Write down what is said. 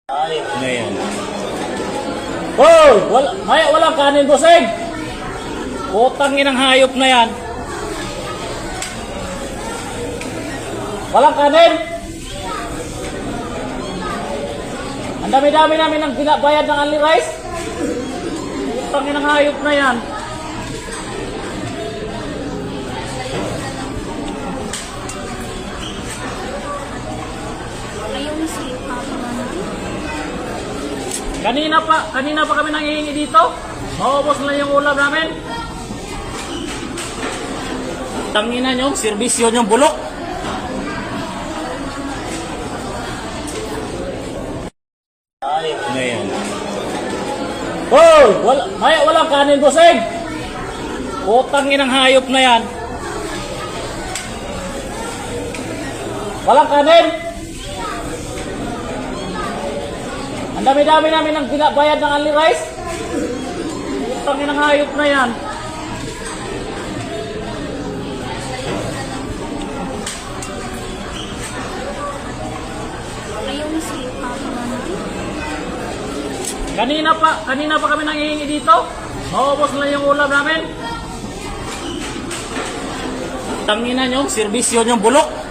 Ayop na yan. Hoy! Walang kanin, bossing! Putang inang hayop na yan. Walang kanin! Ang dami-dami namin ang binabayad ng only rice. Putang inang hayop na yan. Ayaw na si Papa Kanina pa kami nanghihingi dito. Maubos na yung ulam namin. Tangina nyo, serbisyo nyo bulok. Ayop na yan. Hoy! Walang kanin, bossing! Putang inang hayop na yan. Walang kanin! Ang dami-dami namin ang binabayad ng only rice. Putang inang hayop na yan. Ayaw na si Papa Kanina pa kami nanghihingi dito. Maubos na yung ulam namin. Tangina nyo, serbisyo nyo bulok.